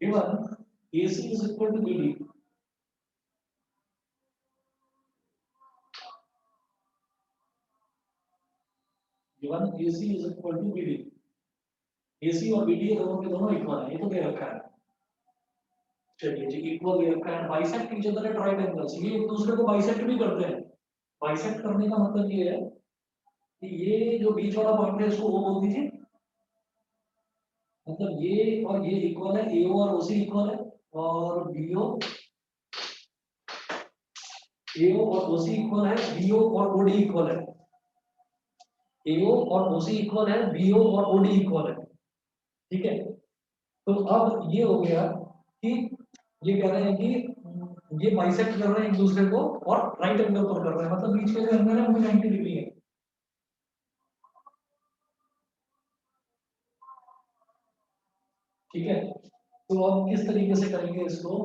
Given AC is equal to BD, given AC is equal to BD, AC और BD दोनों के दोनों equal है, ये तो दे रखा है। चलिए जी, इक्वल दे रखा है, bisect each other at right angles, ये एक दूसरे को बाइसेक्ट भी करते हैं। बाइसेक्ट करने का मतलब ये है कि ये जो बीच वाला पॉइंट है इसको O बोल दीजिए, मतलब ये और ये इक्वल है, AO और OC इक्वल है, और AO और OC इक्वल है, BO और OD इक्वल है, AO और OC इक्वल है, BO और OD इक्वल है, ठीक है। तो अब ये हो गया कि ये कह रहे हैं कि ये बाइसेक्ट कर रहे हैं एक दूसरे को और राइट एंगल पर कर रहे हैं, मतलब बीच में जो एंगल है वो 90 डिग्री है, ठीक है। तो अब किस तरीके से करेंगे इसको,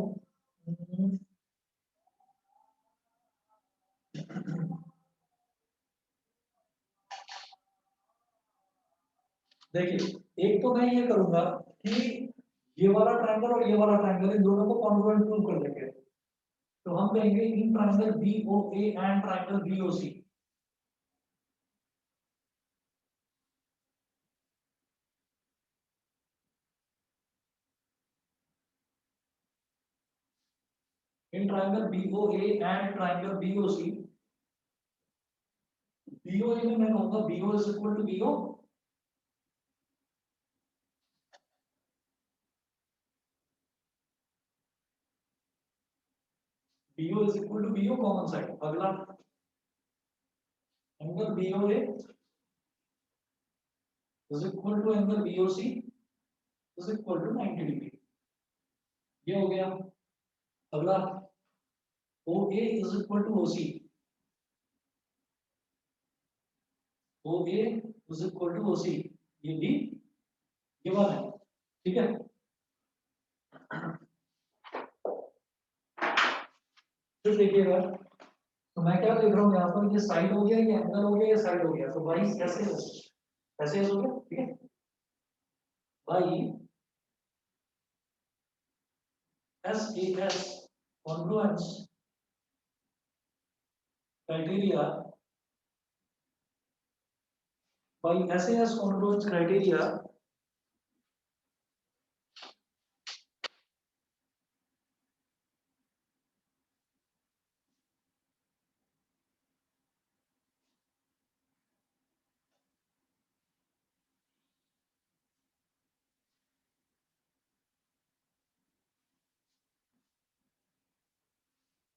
देखिए एक तो मैं ये करूंगा कि ये वाला ट्रायंगल और ये वाला ट्रायंगल इन दोनों को कॉन्ग्रुएंट प्रूव कर देंगे। तो हम कहेंगे in triangle BOA and triangle BOC, in triangle BOA and triangle BOC, BOA में मैं कहूंगा BO is equal to BO, BO is equal to BO common side. अगला angle BOA is equal to angle BOC is equal to 90 degree, ये हो गया। अगला OA is equal to OC, OA is equal to OC, ये भी given है, ठीक है। फिर देखिएगा, तो मैं क्या देख रहा हूँ यहाँ पर, ये साइड हो गया, ये एंगल हो गया, ये साइड हो गया, तो बाई ऐसे हो गया, ठीक है। By SAS congruence criteria, by SAS congruence criteria,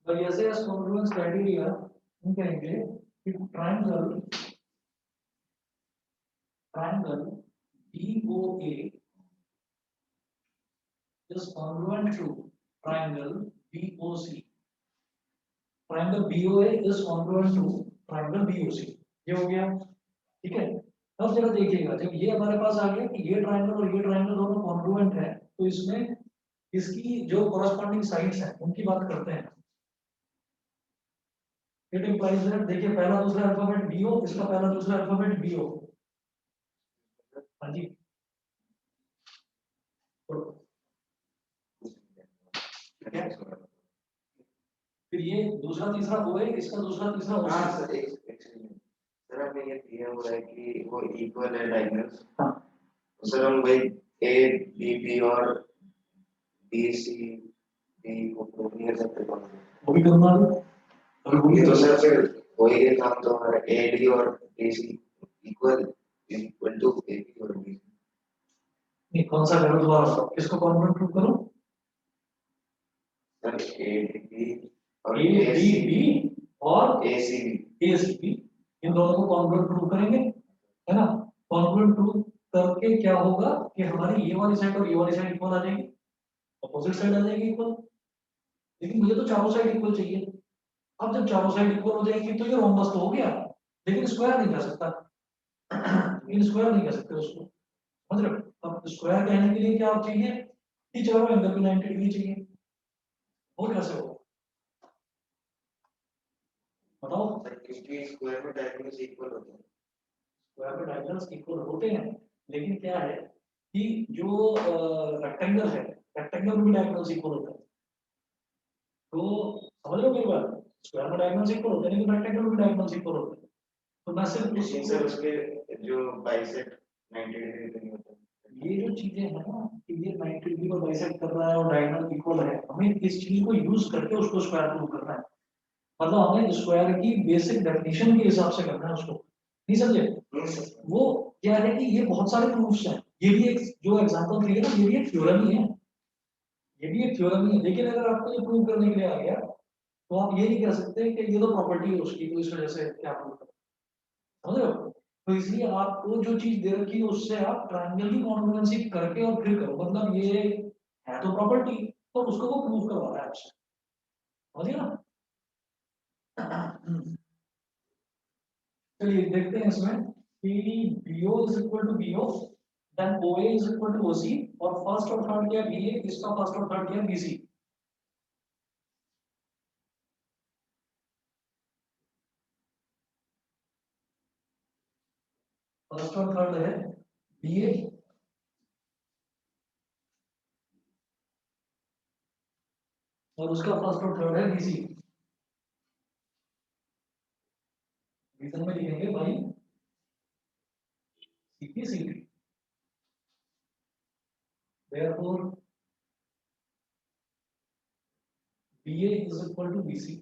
by SAS congruence criteria हम कहेंगे कि triangle BOA is congruent to triangle BOC, triangle BOA is congruent to triangle BOC, ये हो गया, ठीक है। अब जरा देखिएगा, जब ये हमारे पास आ गया कि ये ट्रायंगल और ये ट्रायंगल दोनों कॉन्ग्रुएंट है, तो इसमें इसकी जो कॉरस्पॉन्डिंग साइड्स हैं उनकी बात करते हैं। इट इंप्लाइज दैट, देखिए पहला दूसरा अल्फाबेट BO, इसका पहला दूसरा अल्फाबेट BO, हाँ जी। फिर ये दूसरा तीसरा OA, इसका दूसरा तीसरा OC। हाँ सर, एक सर हमें ये दिया हुआ है कि वो इक्वल है डायगोनल, हाँ तो सर हम वही ABB और BC को प्रूव नहीं कर सकते, वो भी करना है, और वही तो सर फिर वही है काम, तो हमारा AD और AC इक्वल टू AB और BC। नहीं, कौन सा करो दोबारा बताओ, किसको कॉन्ग्रुएंट प्रूव करो सर, ADB और ACB और ACB, इन दोनों को कॉन्ग्रुएंट प्रूव करेंगे, है ना। कॉन्ग्रुएंट प्रूव करके क्या होगा कि हमारी ये वाली साइड और ये वाली साइड इक्वल आ जाएगी, अपोजिट साइड आ जाएगी इक्वल, लेकिन मुझे तो चारों साइड इक्वल चाहिए। अब जब चारों साइड इक्वल हो जाएगी तो ये रोम्बस तो हो गया, लेकिन स्क्वायर नहीं कर सकता, लेकिन स्क्वायर नहीं कर सकते उसको, समझ रहे हो। अब स्क्वायर कहने के लिए क्या चाहिए कि चारों एंगल पे 90 डिग्री चाहिए, वो कैसे होगा बताओ। क्योंकि स्क्वायर में डायगोनल्स इक्वल होते हैं, स्क्वायर में डायगोनल्स इक्वल होते हैं, लेकिन क्या है कि जो रेक्टेंगल है, रेक्टेंगल में भी डायगोनल्स इक्वल होता है। तो समझ रहे हो मेरी बात? स्क्वायर में डायगोनल्स इक्वल होते हैं लेकिन रेक्टेंगल में भी डायगोनल्स इक्वल होते हैं। तो मैं सिर्फ सर उसके जो बाइसेक्ट 90 डिग्री पे नहीं होता। ये जो चीजें हैं ना कि ये 90 डिग्री को बाइसेक्ट कर रहा है और डायगोनल इक्वल है, हमें इस चीज को यूज करके उसको स्क्वायर प्रूव करना है। मतलब हमें स्क्वायर की बेसिक डेफिनेशन के हिसाब से करना है उसको, नहीं समझे? वो क्या है कि ये बहुत सारे प्रूफ्स हैं, ये भी एक जो एग्जांपल दिए ना, ये भी एक थ्योरम ही है, ये भी एक थ्योरम ही है। लेकिन अगर आपको ये प्रूव करने के लिए आ गया तो आप ये नहीं कह सकते कि ये तो प्रॉपर्टी है उसकी, तो इस वजह से क्या प्रूव कर, समझ रहे हो? तो इसलिए आपको जो चीज दे रखी है उससे आप ट्रायंगल की कॉन्ग्रुएंसी करके और फिर करो, मतलब ये है तो प्रॉपर्टी, तो उसको वो प्रूव करवा रहा है आपसे, समझिए ना? चलिए देखते हैं इसमें कि BO is equal to BO, then OA is equal to OC, और फर्स्ट और थर्ड क्या BA, इसका फर्स्ट और थर्ड क्या BC। फर्स्ट और थर्ड है BA और उसका फर्स्ट और थर्ड है BC। रीजन में लिखेंगे भाई CP CD, therefore BA is equal to BC।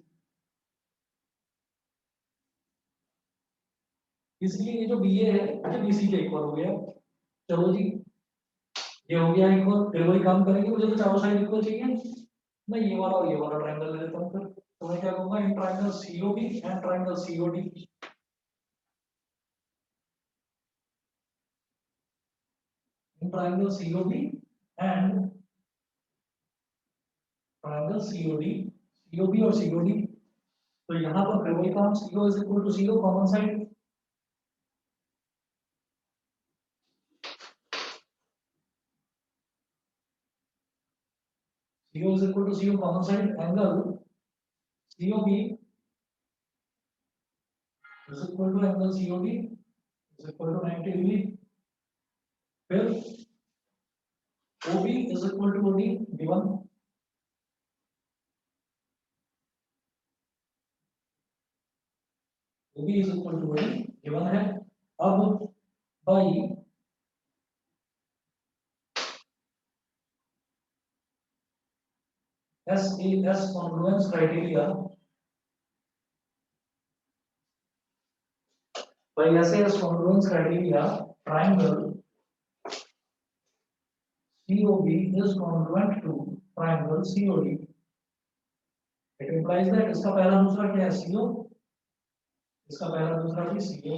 इसलिए ये जो BA है ये BC के इक्वल हो गया। चलो जी, ये हो गया इक्वल, फिर वही काम करेंगे, मुझे तो चारों साइड इक्वल चाहिए। मैं ये वाला और ये वाला ट्रायंगल ले लेता हूँ, फिर तो मैं क्या कहूँगा, in triangle COB and triangle COD, in triangle COB and triangle COD, COB और COD। तो यहाँ पर फिर वही काम, CO is equal to CO common side, CO is equal to CO common side, angle COB is equal to angle COD is equal to 90 degree, फिर OB is equal to OD given, OB is equal to OD given है। अब by SAS congruence criteria, by SAS congruence criteria, triangle COB is congruent to triangle COD। It implies that इसका पहला दूसरा क्या है, CO, इसका पहला दूसरा भी CO,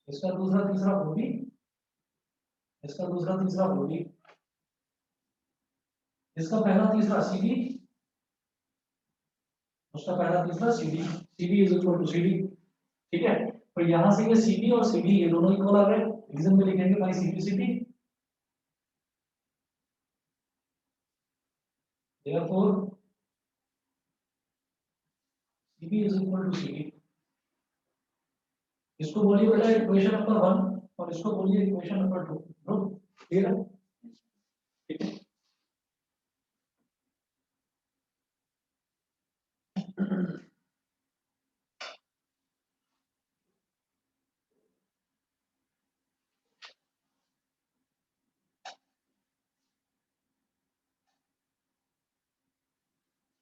इसका दूसरा तीसरा OB, इसका दूसरा तीसरा OD, इसका पहला तीसरा CD, उसका पहला तीसरा CD, CD is equal to CD। ठीक है, तो यहां से ये CD और CD ये दोनों इक्वल आ गए, रीजन में लिखेंगे भाई CP CD, therefore CP is equal to CD। इसको बोलिए बेटा इक्वेशन नंबर 1 और इसको बोलिए इक्वेशन नंबर 2। नो क्लियर है? ठीक है,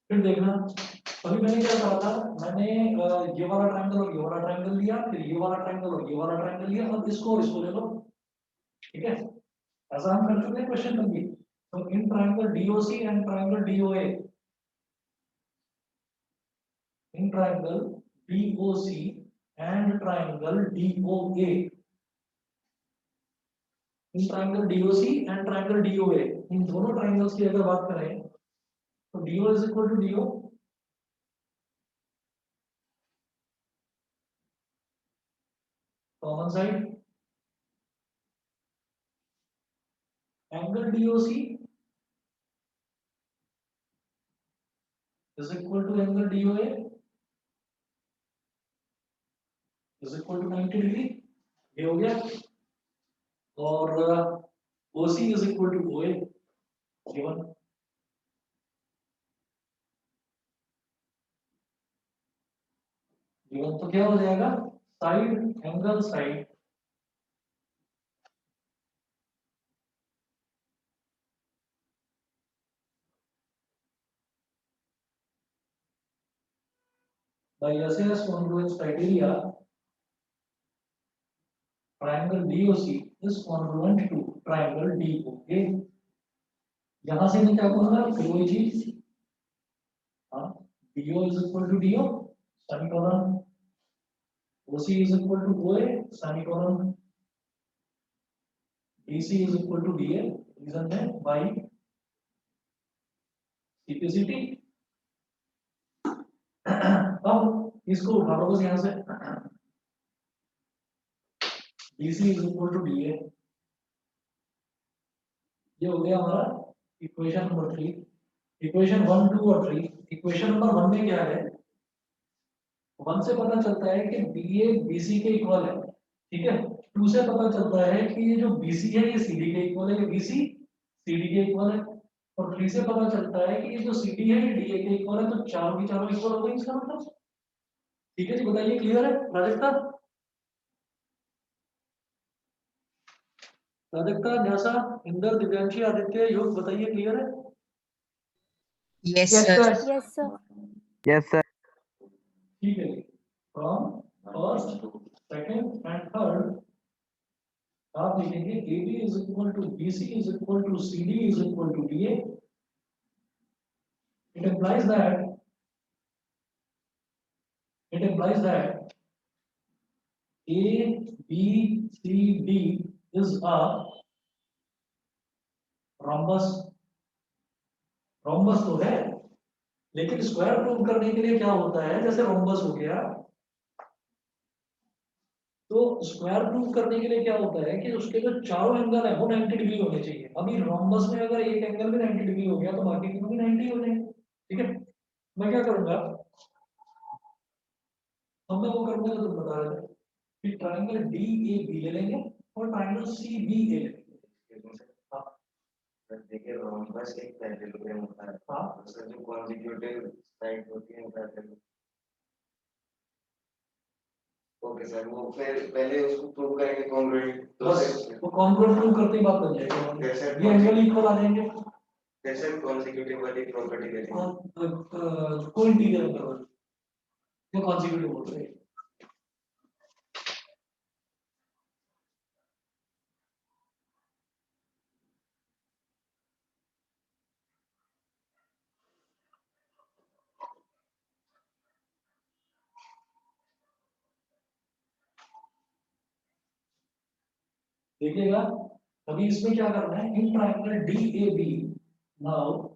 फिर देखना, अभी मैंने क्या कहा था, मैंने ये वाला ट्रायंगल और ये वाला ट्रायंगल लिया, फिर ये वाला ट्रायंगल और ये वाला ट्रायंगल लिया, अब इसको और इसको ले लो। ठीक है, ऐसा हम कर चुके हैं क्वेश्चन में भी। तो in triangle DOC and triangle DOA, in triangle DOC and triangle DOA, in triangle DOC and triangle DOA, इन दोनों ट्रायंगल्स की अगर बात करें तो DO is equal to DO common side, angle DOC is equal to angle DOA is equal to 90 degree. ये हो गया। और OC is equal to OA given तो क्या हो जाएगा side angle side by SAS congruence criteria triangle DOC is congruent to triangle DOA यहां से मैं क्या करूंगा फिर वही चीज हाँ DO is equal to DO semicolon OC is equal to OA semicolon DC is equal to DA reason है by CPCT अब इसको उठा लो बस यहाँ से DC is equal to DA ये हो गया हमारा इक्वेशन नंबर 3 इक्वेशन 1 2 और 3 इक्वेशन नंबर 1 में क्या है 1 से पता चलता है कि BA BC के इक्वल है ठीक है 2 से पता चलता है कि ये जो BC है ये CD के इक्वल है BC CD के इक्वल है और 3 से पता चलता है कि ये जो CD है ये DA के इक्वल है तो चारों की चारों इक्वल हो गई इसका मतलब ठीक है जी बताइए क्लियर है प्राजक्ता प्राजक्ता न्यासा इंदर दिव्यांशी आदित्य योग बताइए क्लियर है Yes, Yes, sir. sir. Yes, sir. Yes, sir. ठीक है from first second and third आप लिखेंगे AB is equal to BC is equal to CD is equal to DA it implies that A B C D is a rhombus तो है लेकिन square prove करने के लिए क्या होता है जैसे रोम्बस हो गया तो स्क्वायर प्रूव करने के लिए क्या होता है कि उसके जो चारों एंगल है वो 90 डिग्री होने चाहिए अभी रोम्बस में अगर एक एंगल भी 90 डिग्री हो गया तो बाकी तीनों भी 90 हो जाएंगे ठीक है मैं क्या करूंगा हम मैं वो करूंगा जो तुम बता रहे थे कि ट्रायंगल DAB ले लेंगे और ट्रायंगल CBA ले लेंगे हाँ देखिए रोम्बस एक पैरेललोग्राम होता है हाँ उसका जो कॉन्जिक्यूटिव साइड होती है पैरेलल ओके सर वो पहले उसको प्रूव करेंगे कॉन्ग्रुएंट बस वो कॉन्ग्रुएंट प्रूव करते ही बात बन जाएगी जैसे ये एंगल इक्वल आ जाएंगे जैसे कॉन्जिक्यूटिव वाली प्रॉपर्टी देते कोई इंटीरियर इंटरवल ये कॉन्जिक्यूटिव बोलते हैं देखिएगा अभी इसमें क्या करना है in triangle DAB now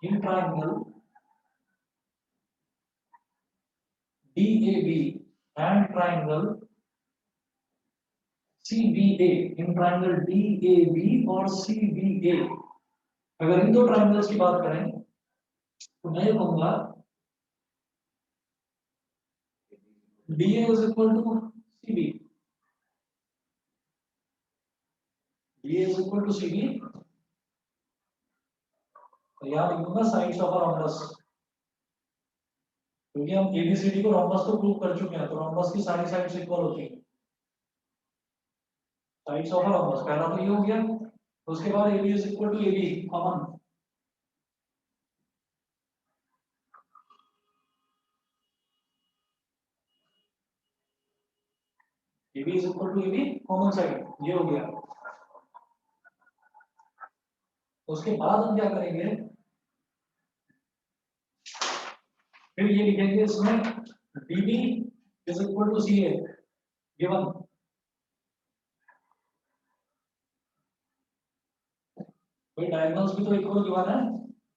in triangle DAB and triangle CBA in triangle DAB और CBA अगर इन दो ट्रायंगल्स की बात करें तो मैं ये कहूंगा DA is equal to CB DA is equal to CB तो याद रखूंगा साइड्स ऑफ अ रोम्बस क्योंकि हम ABCD को रोम्बस तो प्रूव कर चुके हैं तो रोम्बस की सारी साइड्स इक्वल होती हैं साइड्स ऑफ अ रोम्बस पहला तो ये हो गया उसके बाद AB is equal to AB common AB is equal to AB common side ये हो गया उसके बाद हम क्या करेंगे फिर ये लिखेंगे इसमें DB is equal to CA given भाई डायगोनल्स भी तो इक्वल गिवन है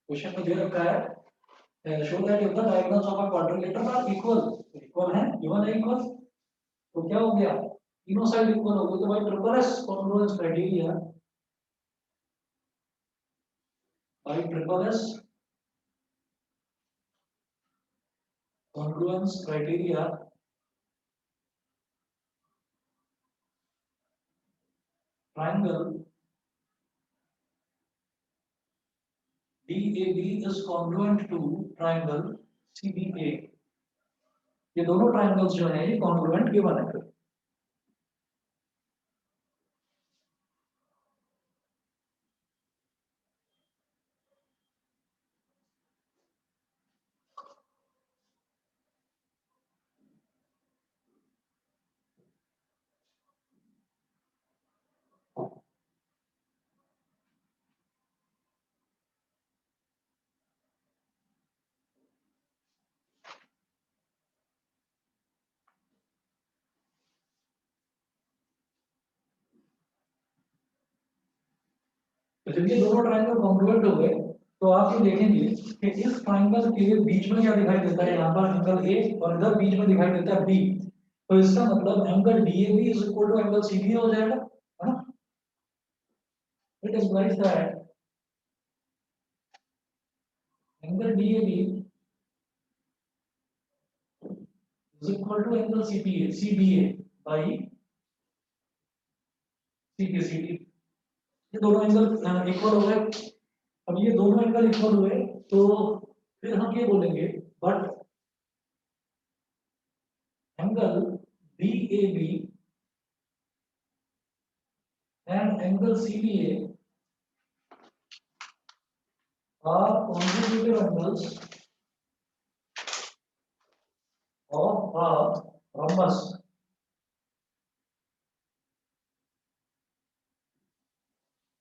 क्वेश्चन में दे रखा है show that if the diagonals of a quadrilateral are equal है गिवन है इक्वल तो क्या हो गया तीनों साइड इक्वल हो गई तो भाई ट्रिपल एस कॉन्ग्रुएंस क्राइटेरिया भाई triple S congruence criteria triangle DAB is congruent to triangle CBA। ये दोनों ट्राइंगल्स जो हैं ये कॉन्ग्रुएंट गिवन है। तो जब ये दोनों ट्राइंगल कॉन्ग्रुएंट हो गए तो आप ये देखेंगे कि इस ट्राइंगल के बीच में क्या दिखाई देता है, यहाँ पर एंगल ए और इधर बीच में दिखाई देता है बी। तो इसका मतलब angle DAB is equal to angle CBA हो जाएगा, है ना। It implies that angle DAB is equal to angle CBA by CBCD। ये दोनों एंगल इक्वल हो गए। अब ये दोनों एंगल इक्वल हुए तो फिर हम ये बोलेंगे but angle DAB and angle CBA are consecutive angles of a rhombus।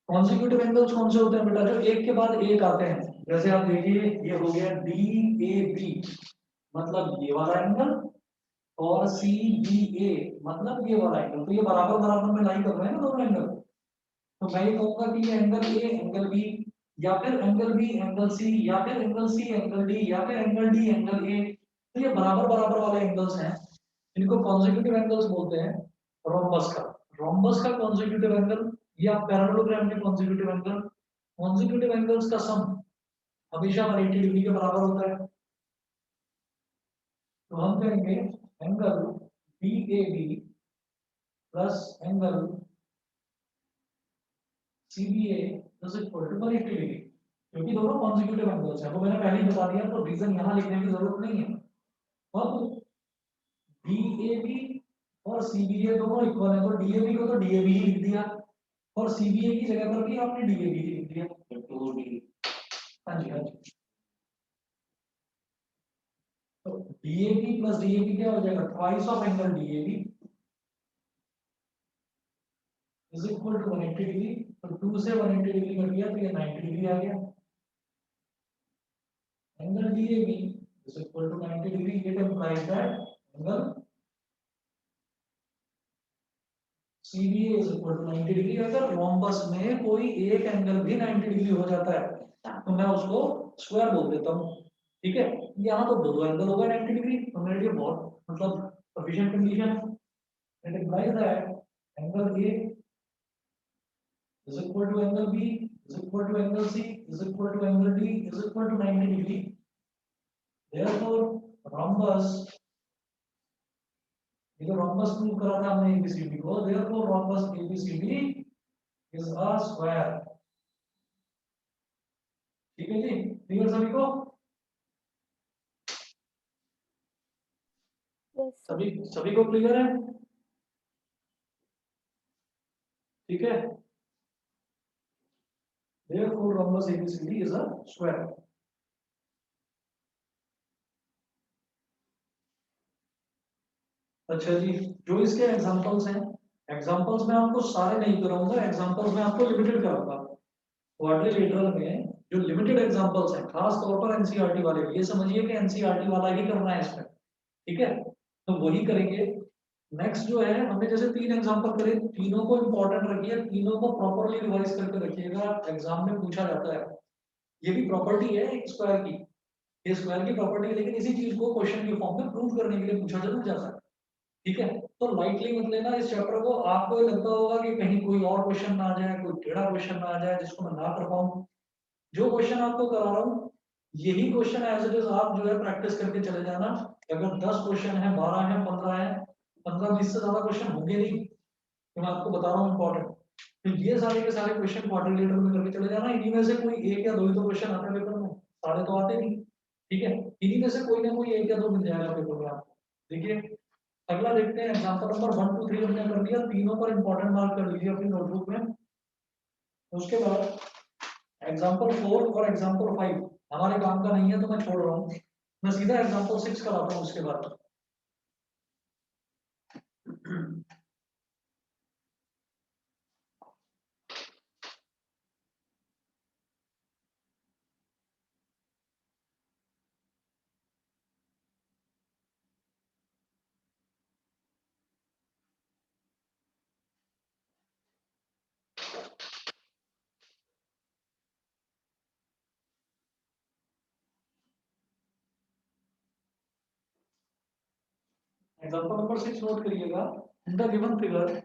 Consecutive angles कौन से होते हैं बेटा, जो एक के बाद एक आते हैं। जैसे आप देखिए ये हो गया DAB मतलब ये वाला एंगल और CBA मतलब ये वाला एंगल, तो ये बराबर बराबर में लाई कर रहे हैं ना दोनों एंगल। तो मैं ये कहूंगा कि ये एंगल A एंगल B या फिर एंगल B एंगल C या फिर एंगल C एंगल D या फिर एंगल D एंगल A। तो ये बराबर बराबर वाले एंगल्स हैं, इनको कॉन्जिक्यूटिव एंगल्स बोलते हैं। रोम्बस का कॉन्जिक्यूटिव एंगल या पैरेललोग्राम के कॉन्जिक्यूटिव एंगल, कॉन्जिक्यूटिव एंगल्स का सम हमेशा 180 डिग्री के बराबर होता है। तो हम कहेंगे angle DAB plus angle CBA is equal to 180 degree, क्योंकि दोनों कॉन्जिक्यूटिव एंगल्स हैं। वो मैंने पहले ही बता दिया, तो रीजन यहाँ लिखने की जरूरत नहीं है। अब DAB और CBA दोनों इक्वल है, तो DAB को तो DAB ही लिख दिया और CBA की जगह पर भी आपने DAB ही लिख दिया। 2D। हाँ जी हाँ जी। तो DAB प्लस DAB क्या हो जाएगा, twice of angle DAB is equal to 180 degree. तो 2 से 180 डिग्री कट गया तो ये 90 डिग्री आ गया। Angle DAB is equal to 90 degree. It implies that angle CBA is equal to 90 degree. अगर रोम्बस में कोई एक एंगल भी 90 डिग्री हो जाता है तो मैं उसको स्क्वायर बोल देता हूँ, ठीक है। यहाँ तो दो एंगल होगा 90 डिग्री, तो मेरे लिए बहुत मतलब सफिशिएंट कंडीशन है। It implies that angle A is equal to angle B is equal to angle C is equal to angle D is equal to 90 degree। Therefore rhombus, ये तो rhombus प्रूव करा था हमने ABCD को। Therefore rhombus ABCD is a square। ठीक है जी, clear सभी को? सभी को क्लियर है? ठीक है। Therefore rhombus ABCD is a square। अच्छा जी, जो इसके एग्जांपल्स हैं, एग्जांपल्स में आपको सारे नहीं कराऊंगा, एग्जांपल्स में आपको लिमिटेड कराऊंगा। क्वाड्रिलेटरल में जो लिमिटेड एग्जांपल्स हैं, खास तौर पर एनसीईआरटी वाले, ये समझिए कि एनसीईआरटी वाला ही करना है इसमें, ठीक है। तो वही करेंगे। नेक्स्ट जो है, हमने जैसे 3 एग्जांपल करे, तीनों को इंपॉर्टेंट रखिए, तीनों को प्रॉपर्ली रिवाइज करके रखिएगा, एग्जाम में पूछा जाता है। ये भी प्रॉपर्टी है एक स्क्वायर की, ये स्क्वायर की प्रॉपर्टी है, लेकिन इसी चीज को क्वेश्चन के फॉर्म में प्रूव करने के लिए पूछा जरूर जाता है, ठीक है। तो लाइटली मत लेना इस चैप्टर को। आपको ये लगता होगा कि कहीं कोई और क्वेश्चन ना आ जाए, कोई टेढ़ा क्वेश्चन ना आ जाए जिसको मैं ना कर पाऊं। जो क्वेश्चन आपको करा रहा हूँ यही क्वेश्चन एज इट इज आप जो है प्रैक्टिस करके चले जाना। अगर 10 क्वेश्चन है, 12 है, 15 है, 15-20 से ज्यादा क्वेश्चन होंगे नहीं, तो मैं आपको बता रहा हूँ इंपॉर्टेंट। तो ये सारे के सारे क्वेश्चन क्वाड्रिलेटरल में करके चले जाना, इन्हीं में से कोई एक या दो ही तो क्वेश्चन आते हैं पेपर में, सारे तो आते नहीं। ठीक है, इन्हीं में से कोई ना कोई एक या दो मिल जाएगा पेपर में आपको। देखिए अगला देखते हैं, एग्जांपल नंबर 1 2 3 हमने कर लिया, तीनों पर इंपॉर्टेंट मार्क कर लीजिए अपनी नोटबुक में। उसके बाद एग्जांपल 4 और एग्जांपल 5 हमारे काम का नहीं है तो मैं छोड़ रहा हूँ, मैं सीधा एग्जांपल 6 कराता हूँ उसके बाद। एग्जांपल नंबर 6 नोट करिएगा। In the given figure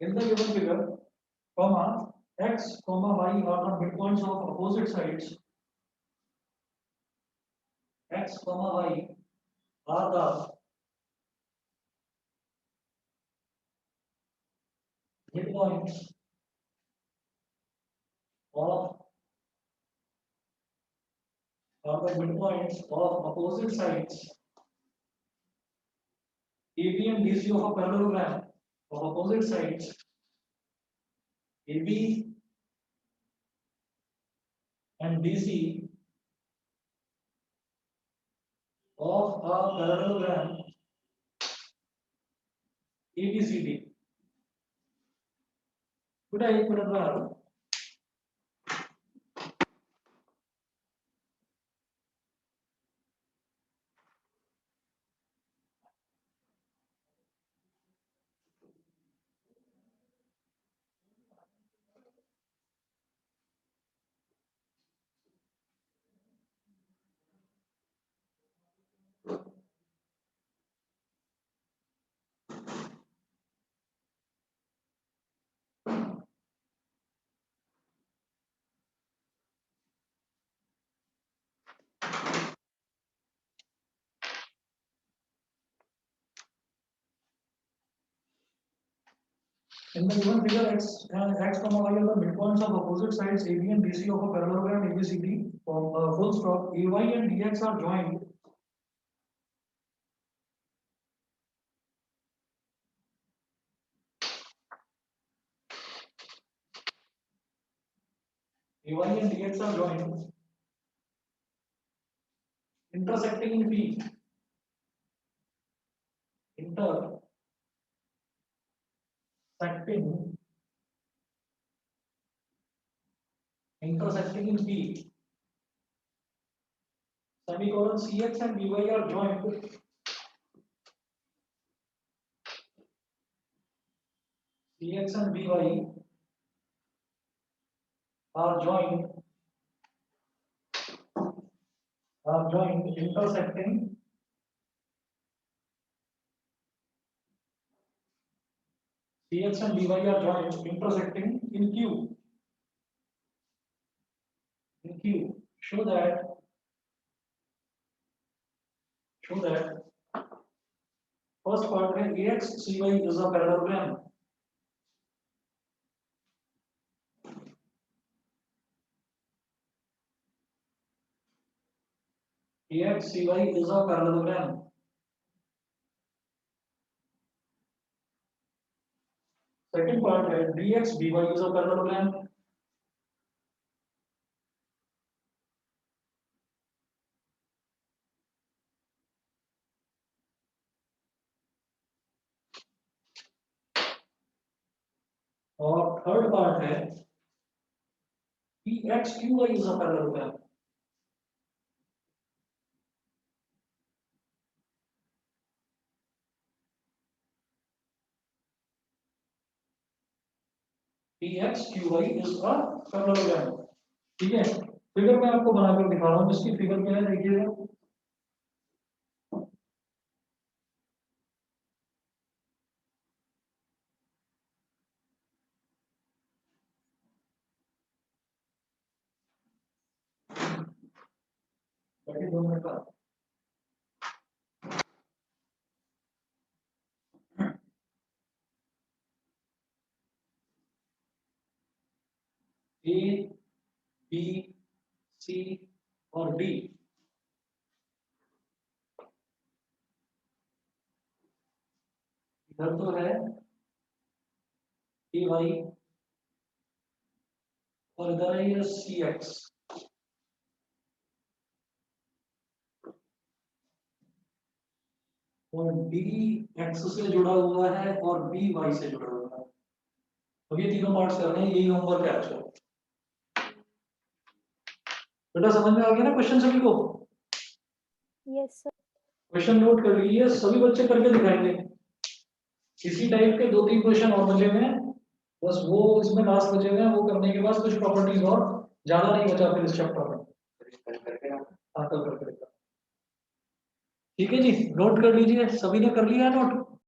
in the given figure, comma x, comma y are the midpoints of opposite sides. X, comma y are the midpoints of opposite sides. AB and DC of a parallelogram of opposite sides. AB and DC of a parallelogram ABCD. बेटा एक minute में आ रहा हूं। In the given figure, x comma y are the midpoints of opposite sides AB and BC of a parallelogram ABCD. Full stop. AY and DX are joined. AY and DX are joined, intersecting in P. Intersecting in P. Semicolon CX and BY are joined. CX and BY are joined. Intersecting CX and BY are joined, intersecting in Q. In Q. Show that first part है AXCY is a parallelogram. AXCY is a parallelogram. Second part है DXBY is a parallelogram. और third part है PXQY is a parallelogram. PXQY is a parallelogram. ठीक है, figure मैं आपको बनाकर दिखा रहा हूँ, इसकी फिगर क्या है देखिएगा। बैठिए 2 मिनट का। ए, बी, सी और डी इधर तो है ए वाई और इधर है ये सी एक्स। और डी एक्स से जुड़ा हुआ है और बी वाई से जुड़ा हुआ है। अब ये तीनों पार्ट्स करने हैं, यही होमवर्क है आज का। बेटा समझ में आ गया ना क्वेश्चन सभी को? Yes sir. क्वेश्चन नोट कर लीजिए, सभी बच्चे करके दिखाएंगे। इसी टाइप के 2-3 क्वेश्चन और बचे हुए हैं, बस वो इसमें लास्ट बचे हुए हैं, वो करने के बाद कुछ प्रॉपर्टीज और ज्यादा नहीं बचा फिर इस चैप्टर में। हाँ कल करके देखा। ठीक है जी, नोट कर लीजिए, सभी ने कर लिया है नोट?